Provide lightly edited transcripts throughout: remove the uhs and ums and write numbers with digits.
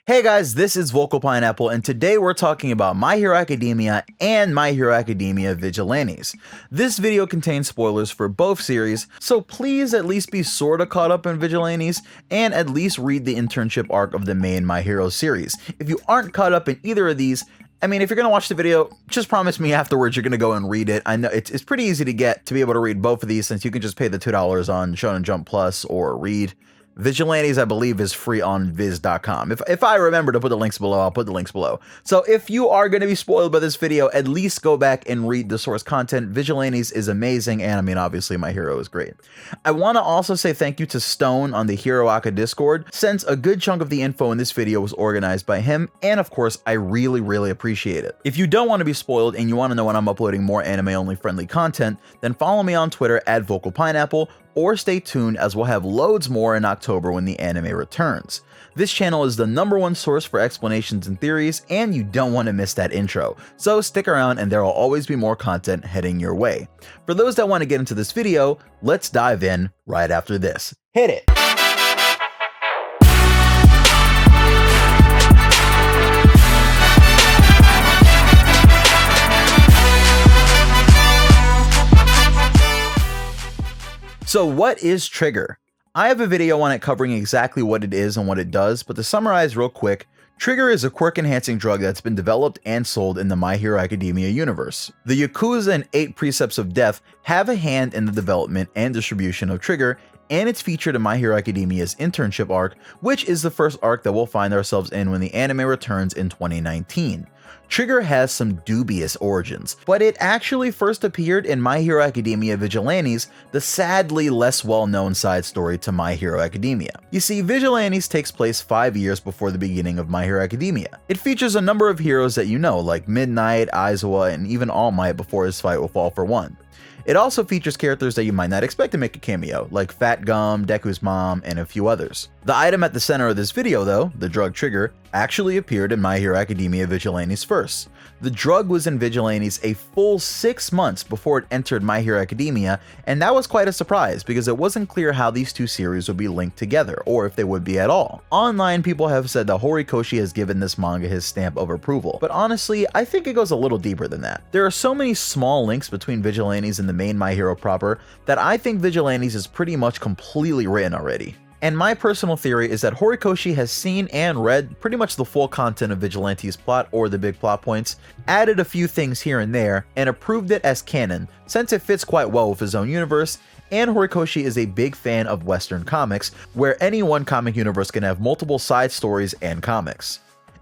Hey guys, this is Vocal Pineapple, and today we're talking about My Hero Academia and My Hero Academia Vigilantes. This video contains spoilers for both series, so please at least be sorta caught up in Vigilantes, and at least read the internship arc of the main My Hero series. If you aren't caught up in either of these, I mean, if you're gonna watch the video, just promise me afterwards you're gonna go and read it. I know it's pretty easy to be able to read both of these, since you can just pay the $2 on Shonen Jump Plus or read. Vigilantes, I believe, is free on viz.com. If I remember to put the links below, I'll put the links below. So if you are going to be spoiled by this video, at least go back and read the source content. Vigilantes is amazing, and I mean, obviously, My Hero is great. I want to also say thank you to Stone on the Hero Academia Discord, since a good chunk of the info in this video was organized by him, and of course, I really appreciate it. If you don't want to be spoiled and you want to know when I'm uploading more anime-only friendly content, then follow me on Twitter at VocalPineapple, or stay tuned as we'll have loads more in October when the anime returns. This channel is the #1 source for explanations and theories, and you don't want to miss that intro, so stick around and there will always be more content heading your way. For those that want to get into this video, let's dive in right after this. Hit it! So what is Trigger? I have a video on it covering exactly what it is and what it does, but to summarize real quick, Trigger is a quirk-enhancing drug that's been developed and sold in the My Hero Academia universe. The Yakuza and 8 Precepts of Death have a hand in the development and distribution of Trigger, and it's featured in My Hero Academia's internship arc, which is the first arc that we'll find ourselves in when the anime returns in 2019. Trigger has some dubious origins, but it actually first appeared in My Hero Academia Vigilantes, the sadly less well-known side story to My Hero Academia. You see, Vigilantes takes place 5 years before the beginning of My Hero Academia. It features a number of heroes that you know, like Midnight, Aizawa, and even All Might before his fight with All for One. It also features characters that you might not expect to make a cameo, like Fat Gum, Deku's mom, and a few others. The item at the center of this video though, the drug Trigger, actually appeared in My Hero Academia Vigilantes first. The drug was in Vigilantes a full 6 months before it entered My Hero Academia, and that was quite a surprise because it wasn't clear how these two series would be linked together, or if they would be at all. Online, people have said that Horikoshi has given this manga his stamp of approval, but honestly, I think it goes a little deeper than that. There are so many small links between Vigilantes and the main My Hero proper that I think Vigilantes is pretty much completely written already. And my personal theory is that Horikoshi has seen and read pretty much the full content of Vigilantes' plot or the big plot points, added a few things here and there, and approved it as canon, since it fits quite well with his own universe, and Horikoshi is a big fan of Western comics, where any one comic universe can have multiple side stories and comics.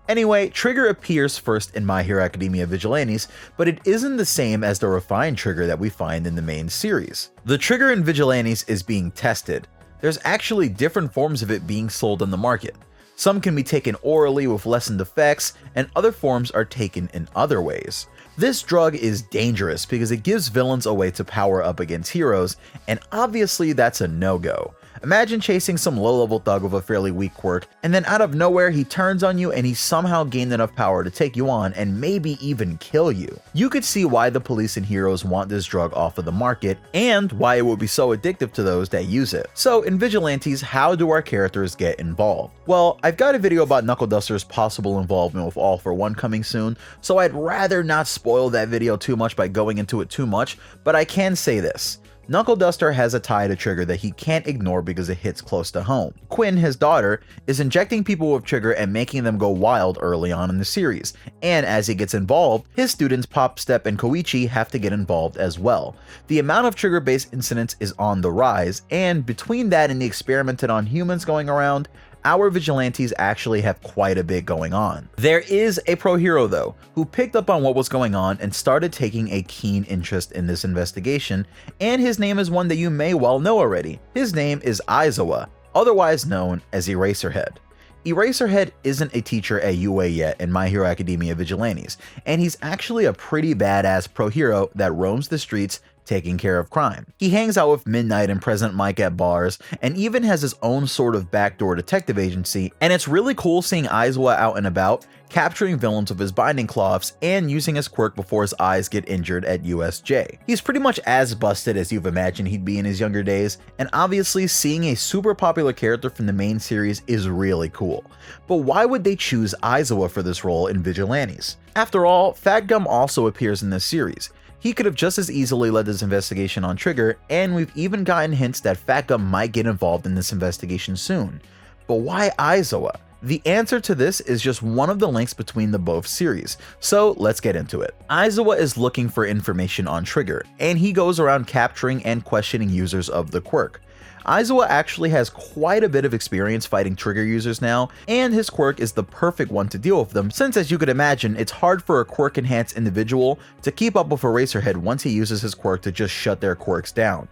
Anyway, Trigger appears first in My Hero Academia Vigilantes, but it isn't the same as the refined Trigger that we find in the main series. The Trigger in Vigilantes is being tested. There's actually different forms of it being sold on the market. Some can be taken orally with lessened effects, and other forms are taken in other ways. This drug is dangerous because it gives villains a way to power up against heroes, and obviously that's a no-go. Imagine chasing some low-level thug with a fairly weak quirk, and then out of nowhere he turns on you and he somehow gained enough power to take you on and maybe even kill you. You could see why the police and heroes want this drug off of the market, and why it would be so addictive to those that use it. So in Vigilantes, how do our characters get involved? Well, I've got a video about Knuckleduster's possible involvement with All for One coming soon, so I'd rather not spoil that video too much by going into it too much, but I can say this. Knuckleduster has a tie to Trigger that he can't ignore because it hits close to home. Quinn, his daughter, is injecting people with Trigger and making them go wild early on in the series, and as he gets involved, his students Pop, Step, and Koichi have to get involved as well. The amount of Trigger-based incidents is on the rise, and between that and the experimented on humans going around, our Vigilantes actually have quite a bit going on. There is a pro hero though, who picked up on what was going on and started taking a keen interest in this investigation, and his name is one that you may well know already. His name is Aizawa, otherwise known as Eraserhead. Eraserhead isn't a teacher at UA yet in My Hero Academia Vigilantes, and he's actually a pretty badass pro hero that roams the streets, taking care of crime. He hangs out with Midnight and President Mike at bars, and even has his own sort of backdoor detective agency, and it's really cool seeing Aizawa out and about, capturing villains with his binding cloths and using his quirk before his eyes get injured at USJ. He's pretty much as busted as you've imagined he'd be in his younger days, and obviously seeing a super popular character from the main series is really cool. But why would they choose Aizawa for this role in Vigilantes? After all, Fat Gum also appears in this series. He could have just as easily led this investigation on Trigger, and we've even gotten hints that Fat Gum might get involved in this investigation soon. But why Aizawa? The answer to this is just one of the links between the both series, so let's get into it. Aizawa is looking for information on Trigger, and he goes around capturing and questioning users of the quirk. Aizawa actually has quite a bit of experience fighting Trigger users now, and his quirk is the perfect one to deal with them, since as you could imagine, it's hard for a quirk-enhanced individual to keep up with Eraserhead once he uses his quirk to just shut their quirks down.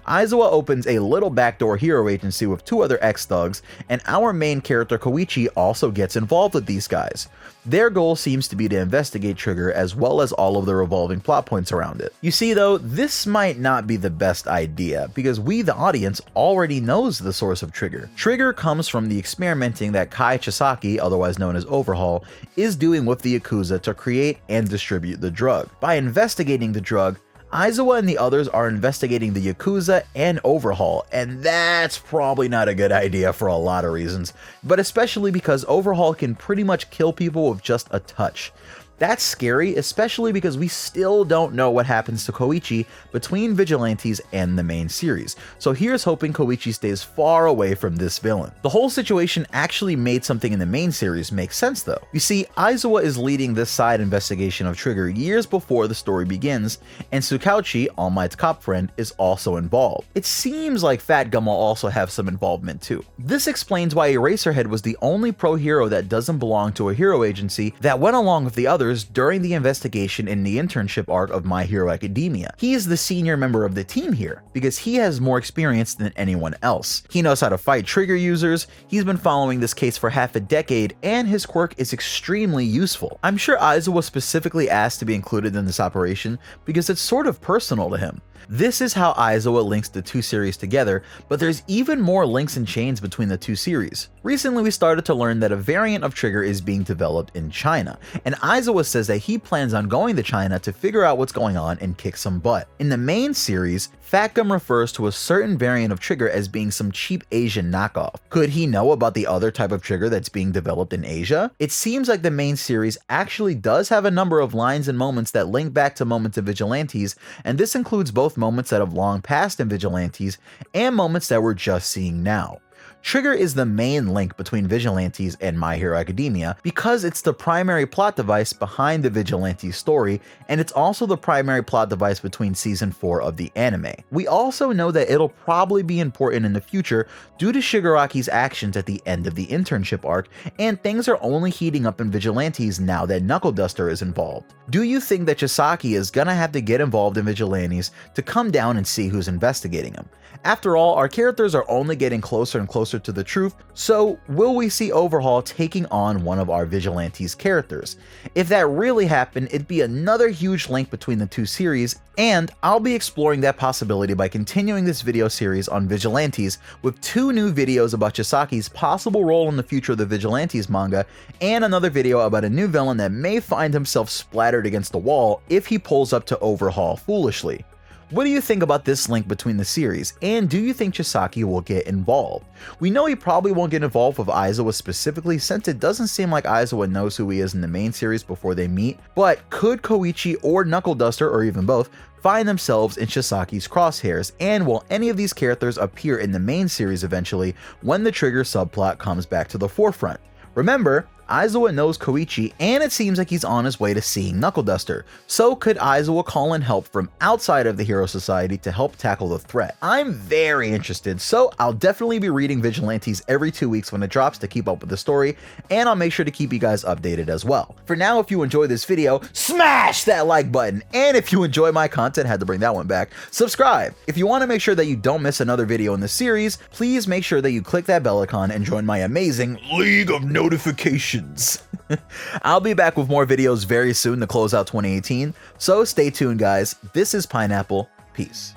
Aizawa opens a little backdoor hero agency with 2 other ex-thugs, and our main character Koichi also gets involved with these guys. Their goal seems to be to investigate Trigger as well as all of the revolving plot points around it. You see though, this might not be the best idea, because we the audience already knows the source of Trigger. Trigger comes from the experimenting that Kai Chisaki, otherwise known as Overhaul, is doing with the Yakuza to create and distribute the drug. By investigating the drug, Aizawa and the others are investigating the Yakuza and Overhaul, and that's probably not a good idea for a lot of reasons, but especially because Overhaul can pretty much kill people with just a touch. That's scary, especially because we still don't know what happens to Koichi between Vigilantes and the main series, so here's hoping Koichi stays far away from this villain. The whole situation actually made something in the main series make sense though. You see, Aizawa is leading this side investigation of Trigger years before the story begins, and Tsukauchi, All Might's cop friend, is also involved. It seems like Fat Gum will also have some involvement too. This explains why Eraserhead was the only pro hero that doesn't belong to a hero agency that went along with the others during the investigation in the internship arc of My Hero Academia. He is the senior member of the team here, because he has more experience than anyone else. He knows how to fight Trigger users, he's been following this case for half a decade, and his quirk is extremely useful. I'm sure Aizawa specifically asked to be included in this operation because it's sort of personal to him. This is how Aizawa links the 2 series together, but there's even more links and chains between the 2 series. Recently we started to learn that a variant of Trigger is being developed in China, and Aizawa says that he plans on going to China to figure out what's going on and kick some butt. In the main series, Fat Gum refers to a certain variant of Trigger as being some cheap Asian knockoff. Could he know about the other type of Trigger that's being developed in Asia? It seems like the main series actually does have a number of lines and moments that link back to moments of Vigilantes, and this includes both moments that have long passed in Vigilantes and moments that we're just seeing now. Trigger is the main link between Vigilantes and My Hero Academia because it's the primary plot device behind the Vigilantes story, and it's also the primary plot device between season 4 of the anime. We also know that it'll probably be important in the future due to Shigaraki's actions at the end of the internship arc, and things are only heating up in Vigilantes now that Knuckleduster is involved. Do you think that Chisaki is gonna have to get involved in Vigilantes to come down and see who's investigating him? After all, our characters are only getting closer and closer to the truth, so will we see Overhaul taking on one of our Vigilantes characters? If that really happened, it'd be another huge link between the 2 series, and I'll be exploring that possibility by continuing this video series on Vigilantes with 2 new videos about Chisaki's possible role in the future of the Vigilantes manga, and another video about a new villain that may find himself splattered against the wall if he pulls up to Overhaul foolishly. What do you think about this link between the series, and do you think Chisaki will get involved? We know he probably won't get involved with Aizawa specifically, since it doesn't seem like Aizawa knows who he is in the main series before they meet, but could Koichi or Knuckleduster, or even both, find themselves in Chisaki's crosshairs, and will any of these characters appear in the main series eventually when the Trigger subplot comes back to the forefront? Remember, Aizawa knows Koichi, and it seems like he's on his way to seeing Knuckleduster, so could Aizawa call in help from outside of the Hero Society to help tackle the threat? I'm very interested, so I'll definitely be reading Vigilantes every 2 weeks when it drops to keep up with the story, and I'll make sure to keep you guys updated as well. For now, if you enjoyed this video, smash that like button, and if you enjoy my content, had to bring that one back, subscribe. If you want to make sure that you don't miss another video in the series, please make sure that you click that bell icon and join my amazing League of Notifications. I'll be back with more videos very soon to close out 2018, so stay tuned guys. This is Pineapple. Peace.